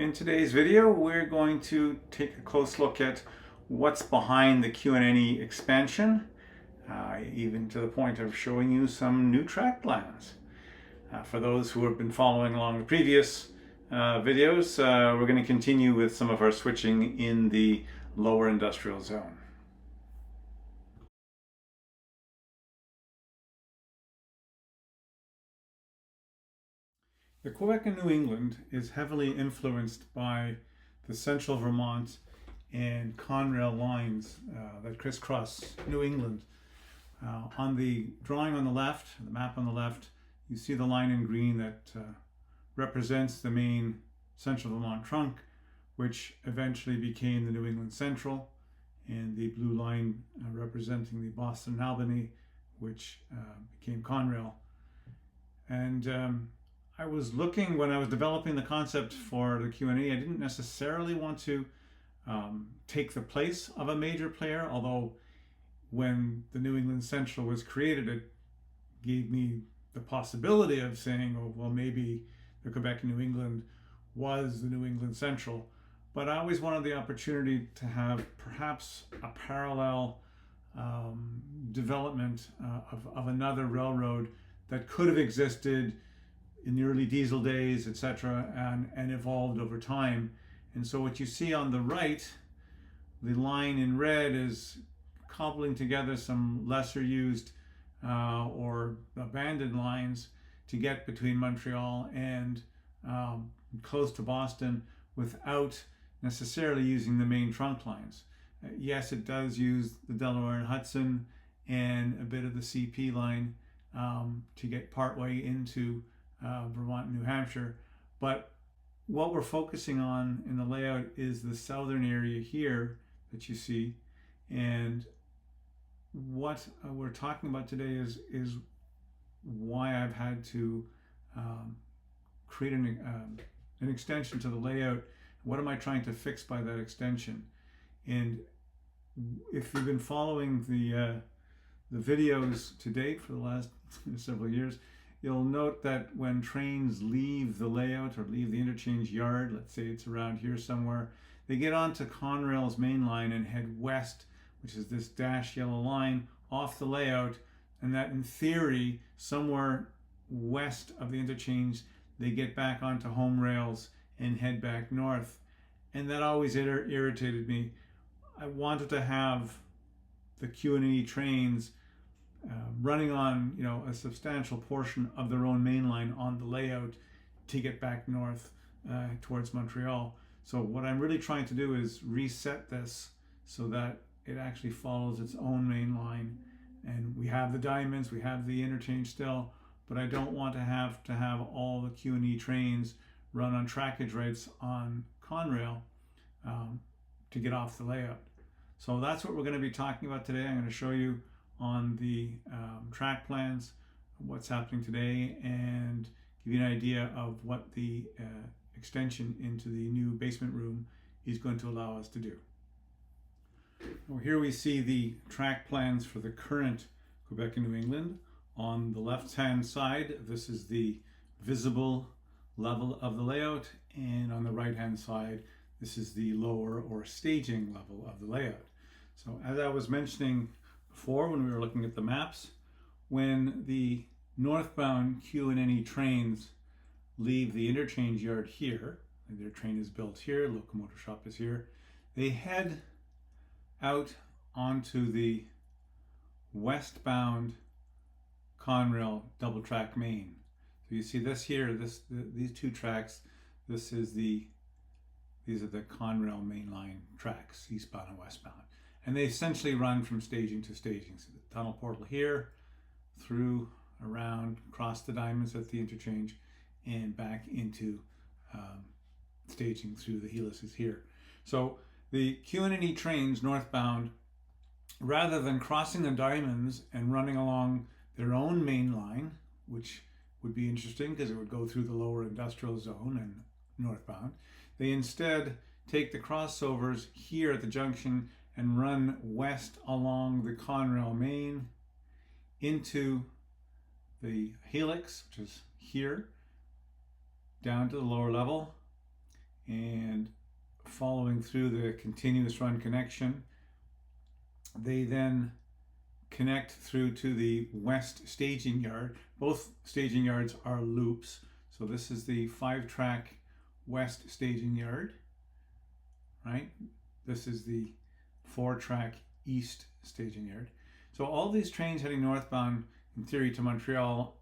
In today's video, we're going to take a close look at what's behind the Q&NE expansion, even to the point of showing you some new track plans. For those who have been following along the previous videos, we're going to continue with some of our switching in the lower industrial zone. The Quebec and New England is heavily influenced by the central Vermont and Conrail lines that crisscross New England. On the drawing on the left, the map on the left, you see the line in green that represents the main central Vermont trunk, which eventually became the New England Central, and the blue line representing the Boston and Albany, which became Conrail. And I was looking, when I was developing the concept for the Q&A, I didn't necessarily want to take the place of a major player, although when the New England Central was created, it gave me the possibility of saying, oh, well, maybe the Quebec and New England was the New England Central. But I always wanted the opportunity to have perhaps a parallel development of another railroad that could have existed in the early diesel days, etc., and evolved over time. And so what you see on the right, the line in red is cobbling together some lesser used or abandoned lines to get between Montreal and close to Boston without necessarily using the main trunk lines. Yes, it does use the Delaware and Hudson and a bit of the CP line to get partway into Vermont and New Hampshire, but what we're focusing on in the layout is the southern area here that you see, and what we're talking about today is why I've had to create an extension to the layout. What am I trying to fix by that extension? And if you've been following the videos to date for the last several years, you'll note that when trains leave the layout or leave the interchange yard, let's say it's around here somewhere, they get onto Conrail's main line and head west, which is this dashed yellow line, off the layout, and that in theory, somewhere west of the interchange, they get back onto home rails and head back north. And that always irritated me. I wanted to have the Q&E trains running on, a substantial portion of their own main line on the layout to get back north towards Montreal. So what I'm really trying to do is reset this so that it actually follows its own main line. And we have the diamonds, we have the interchange still, but I don't want to have all the Q&E trains run on trackage rates on Conrail to get off the layout. So that's what we're going to be talking about today. I'm going to show you on the track plans what's happening today and give you an idea of what the extension into the new basement room is going to allow us to do. Well, here we see the track plans for the current Quebec and New England. On the left hand side, this is the visible level of the layout, and on the right hand side, this is the lower or staging level of the layout. So as I was mentioning before, when we were looking at the maps, when the northbound Q&NE trains leave the interchange yard here, and their train is built here, locomotive shop is here, they head out onto the westbound Conrail double track main. So you see this here, these two tracks, these are the Conrail mainline tracks, eastbound and westbound. And they essentially run from staging to staging. So the tunnel portal here, through, around, across the diamonds at the interchange, and back into staging through the helices here. So the Q&NE trains northbound, rather than crossing the diamonds and running along their own main line, which would be interesting because it would go through the lower industrial zone and northbound, they instead take the crossovers here at the junction and run west along the Conrail main into the Helix, which is here, down to the lower level, and following through the continuous run connection, they then connect through to the west staging yard. Both staging yards are loops. So this is the 5-track west staging yard, right? This is the 4-track east staging yard. So all these trains heading northbound, in theory, to Montreal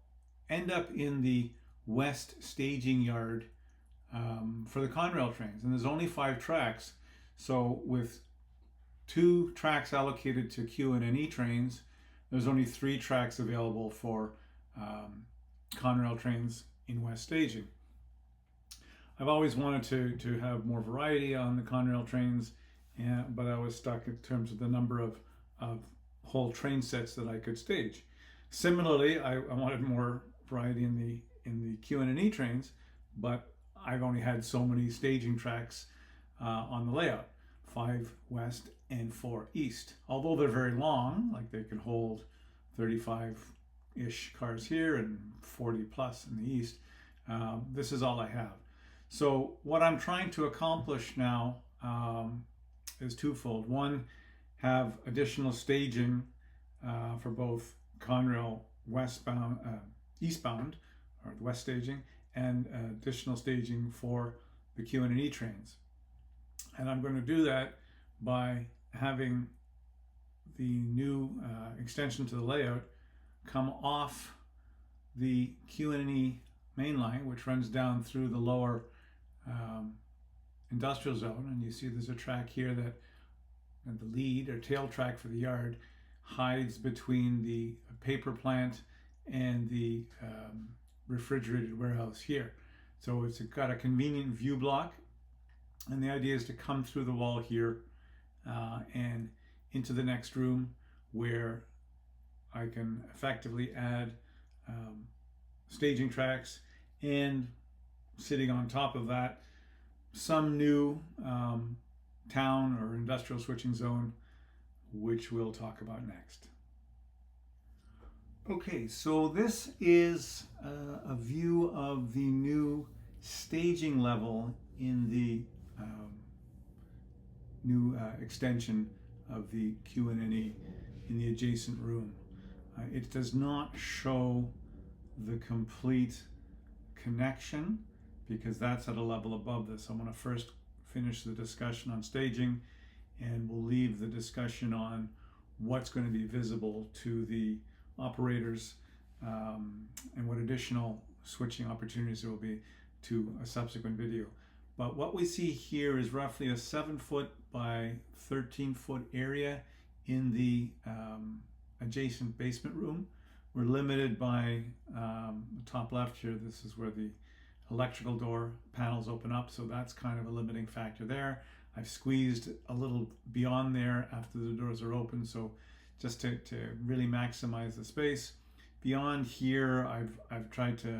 end up in the west staging yard for the Conrail trains. And there's only 5 tracks. So with 2 tracks allocated to Q&NE trains, there's only 3 tracks available for Conrail trains in west staging. I've always wanted to have more variety on the Conrail trains, but I was stuck in terms of the number of whole train sets that I could stage. Similarly, I wanted more variety in the Q&NE trains, but I've only had so many staging tracks on the layout, 5 west and 4 east. Although they're very long, like they can hold 35-ish cars here and 40 plus in the east, this is all I have. So what I'm trying to accomplish now is twofold. One, have additional staging for both Conrail eastbound, or the west staging, and additional staging for the Q&NE trains. And I'm going to do that by having the new extension to the layout come off the Q&NE main line, which runs down through the lower industrial zone. And you see there's a track here that the lead or tail track for the yard hides between the paper plant and the refrigerated warehouse here. So it's got a convenient view block, and the idea is to come through the wall here and into the next room, where I can effectively add staging tracks, and sitting on top of that, some new town or industrial switching zone, which we'll talk about next. Okay, so this is a view of the new staging level in the new extension of the Q&NE in the adjacent room. It does not show the complete connection because that's at a level above this. I'm going to first finish the discussion on staging, and we'll leave the discussion on what's going to be visible to the operators and what additional switching opportunities there will be to a subsequent video. But what we see here is roughly a 7-foot by 13-foot area in the adjacent basement room. We're limited by the top left here. This is where the electrical door panels open up, so that's kind of a limiting factor there. I've squeezed a little beyond there after the doors are open, so just to really maximize the space. Beyond here, I've tried to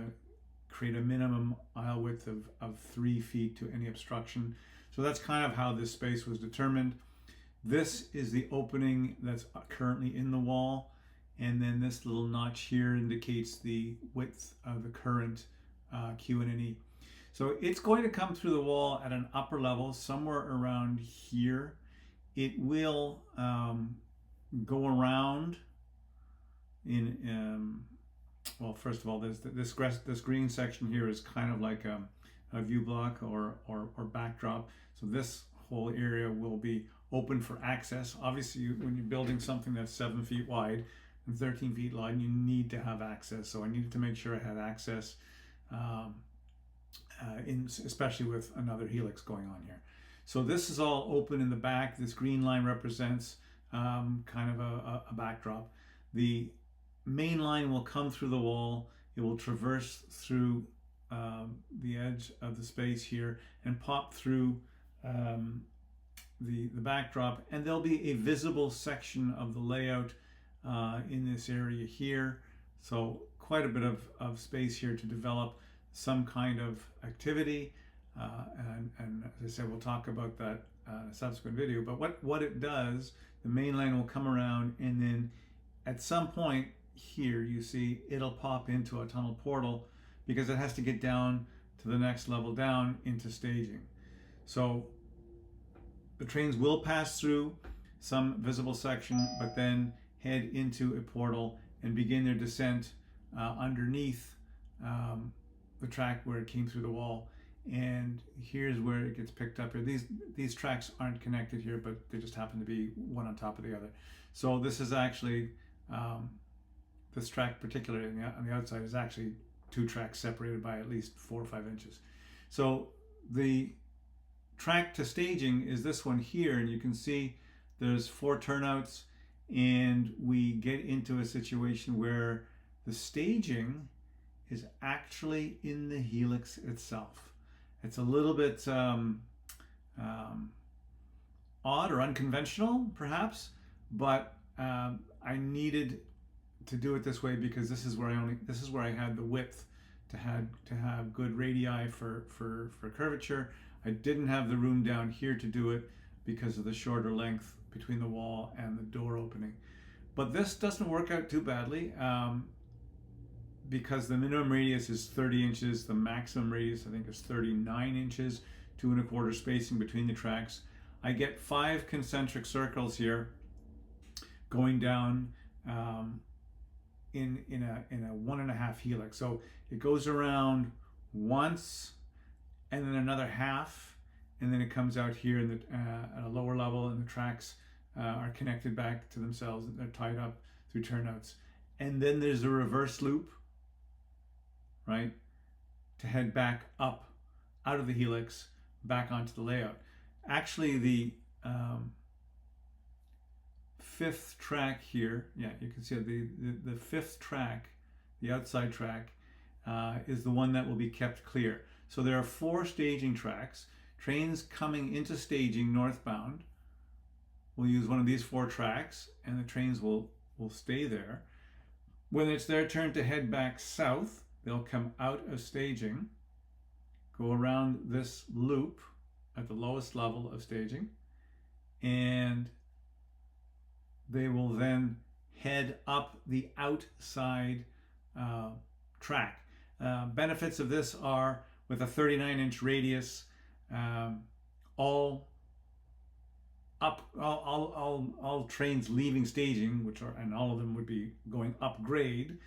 create a minimum aisle width of 3 feet to any obstruction. So that's kind of how this space was determined. This is the opening that's currently in the wall, and then this little notch here indicates the width of the current Q&NE. So it's going to come through the wall at an upper level, somewhere around here. It will go around in, well, first of all, this green section here is kind of like a view block or backdrop. So this whole area will be open for access. Obviously, when you're building something that's 7 feet wide and 13 feet long, you need to have access. So I needed to make sure I had access, especially with another Helix going on here. So this is all open in the back. This green line represents kind of a backdrop. The main line will come through the wall. It will traverse through the edge of the space here and pop through the backdrop, and there'll be a visible section of the layout in this area here. So quite a bit of space here to develop some kind of activity, and as I said, we'll talk about that in a subsequent video. But what it does, the main line will come around, and then at some point here you see it'll pop into a tunnel portal because it has to get down to the next level down into staging. So the trains will pass through some visible section, but then head into a portal and begin their descent underneath the track where it came through the wall. And here's where it gets picked up. These tracks aren't connected here, but they just happen to be one on top of the other. So this is actually, this track particularly on the outside is actually two tracks separated by at least 4 or 5 inches. So the track to staging is this one here, and you can see there's 4 turnouts, and we get into a situation where the staging is actually in the helix itself. It's a little bit odd or unconventional, perhaps, but I needed to do it this way because this is where I had the width to have good radii for curvature. I didn't have the room down here to do it because of the shorter length between the wall and the door opening. But this doesn't work out too badly because the minimum radius is 30 inches. The maximum radius, I think, is 39 inches, 2 1/4 spacing between the tracks. I get 5 concentric circles here going down in a 1.5 helix. So it goes around once, and then another half, and then it comes out here in the, at a lower level, and the tracks are connected back to themselves. They're tied up through turnouts. And then there's a reverse loop, right, to head back up out of the helix, back onto the layout. Actually, the 5th track here, yeah, you can see the 5th track, the outside track, is the one that will be kept clear. So there are 4 staging tracks. Trains coming into staging northbound will use one of these 4 tracks, and the trains will stay there. When it's their turn to head back south, they'll come out of staging, go around this loop at the lowest level of staging, and they will then head up the outside track. Benefits of this are, with a 39-inch radius, all trains leaving staging, and all of them would be going up grade,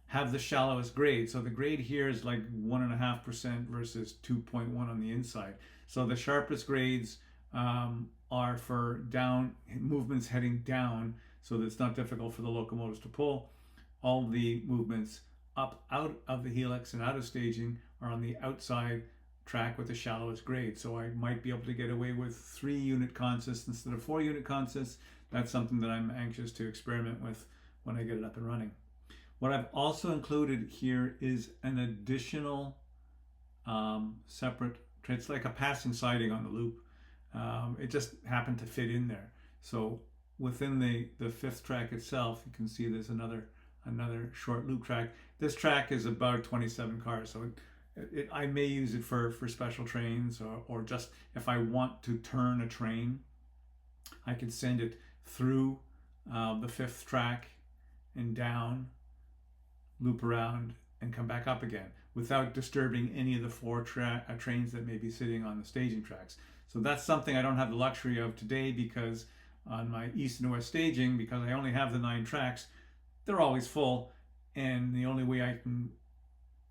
have the shallowest grade. So the grade here is like 1.5% versus 2.1 on the inside. So the sharpest grades are for down movements heading down, so that it's not difficult for the locomotives to pull. All the movements up out of the helix and out of staging are on the outside track with the shallowest grade. So I might be able to get away with 3 unit consists instead of 4 unit consists. That's something that I'm anxious to experiment with when I get it up and running. What I've also included here is an additional separate, it's like a passing siding on the loop. It just happened to fit in there. So within the 5th track itself, you can see there's another short loop track. This track is about 27 cars, so I may use it for special trains, or just if I want to turn a train, I could send it through the 5th track and down, loop around, and come back up again without disturbing any of the 4 trains that may be sitting on the staging tracks. So that's something I don't have the luxury of today, because on my east and west staging, because I only have the 9 tracks, they're always full, and the only way I can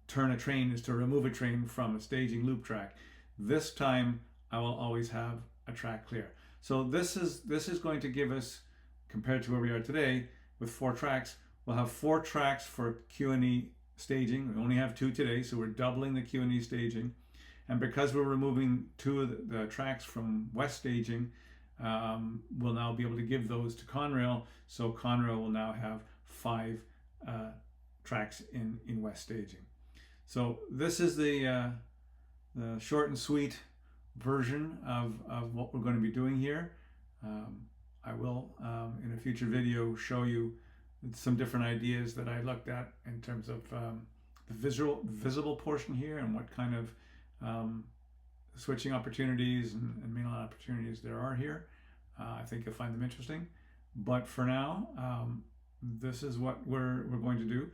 turn a train is to remove a train from a staging loop track. This time I will always have a track clear. So this is going to give us, compared to where we are today with 4 tracks, we'll have 4 tracks for Q&E staging. We only have 2 today, so we're doubling the Q&E staging. And because we're removing 2 of the tracks from west staging, we'll now be able to give those to Conrail. So Conrail will now have 5 tracks in west staging. So this is the short and sweet version of what we're going to be doing here. I will, in a future video, show you some different ideas that I looked at in terms of the visible portion here, and what kind of switching opportunities and mainline opportunities there are here. I think you'll find them interesting. But for now, this is what we're going to do.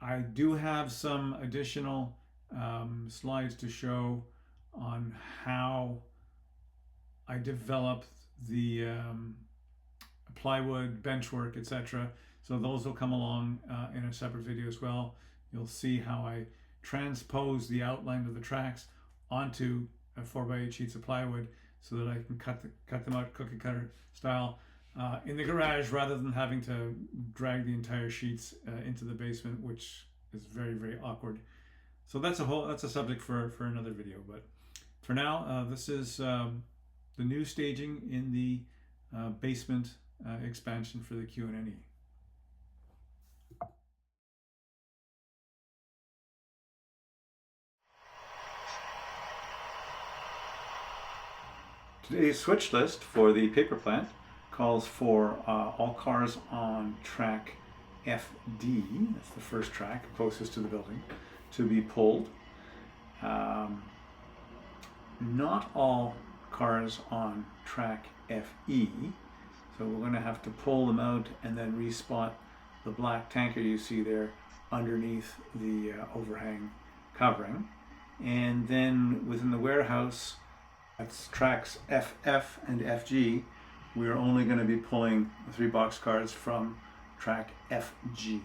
I do have some additional slides to show on how I develop the plywood, benchwork, etc. So those will come along in a separate video as well. You'll see how I transpose the outline of the tracks onto 4x8 sheets of plywood so that I can cut them out cookie cutter style in the garage rather than having to drag the entire sheets into the basement, which is very, very awkward. So that's a subject for another video. But for now, this is the new staging in the basement expansion for the Q&NE. Today's switch list for the paper plant calls for all cars on track FD, that's the first track closest to the building, to be pulled. Not all cars on track FE, so we're going to have to pull them out and then respot the black tanker you see there underneath the overhang covering. And then within the warehouse, that's tracks FF and FG, we're only going to be pulling the 3 box cars from track FG.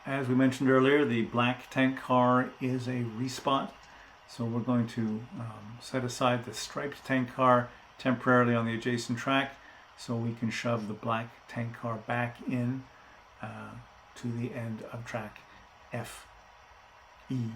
As we mentioned earlier, the black tank car is a respot. So we're going to set aside the striped tank car temporarily on the adjacent track so we can shove the black tank car back in to the end of track FE.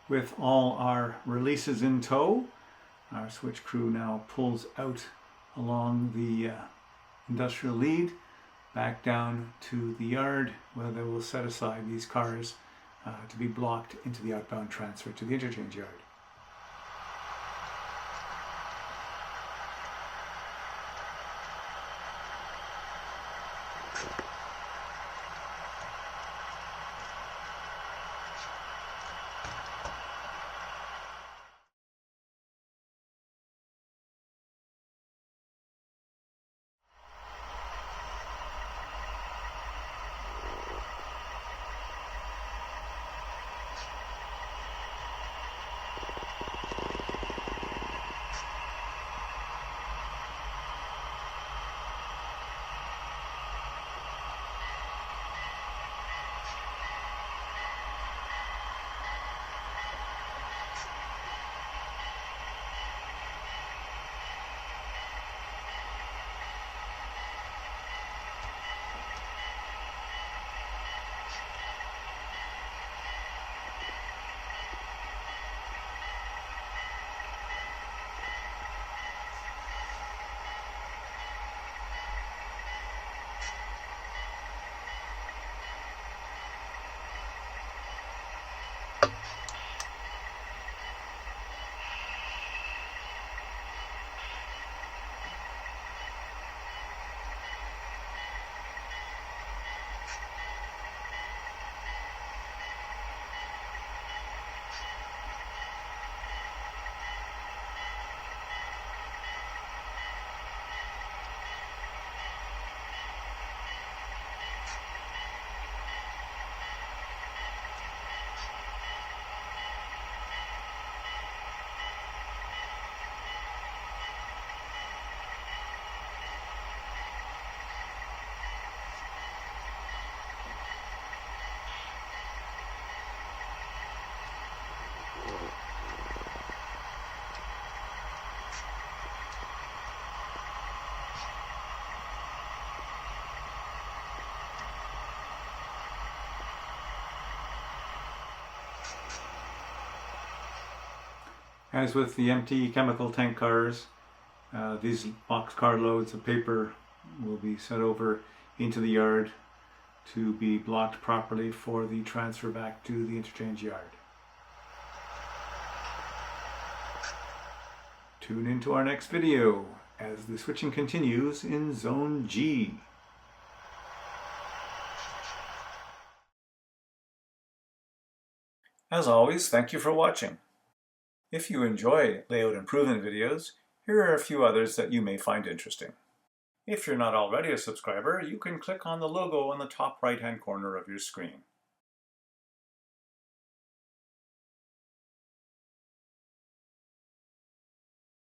With all our releases in tow, our switch crew now pulls out along the industrial lead back down to the yard where they will set aside these cars to be blocked into the outbound transfer to the interchange yard. As with the empty chemical tank cars, these boxcar loads of paper will be sent over into the yard to be blocked properly for the transfer back to the interchange yard. Tune into our next video as the switching continues in Zone G. As always, thank you for watching. If you enjoy layout improvement videos, here are a few others that you may find interesting. If you're not already a subscriber, you can click on the logo on the top right-hand corner of your screen.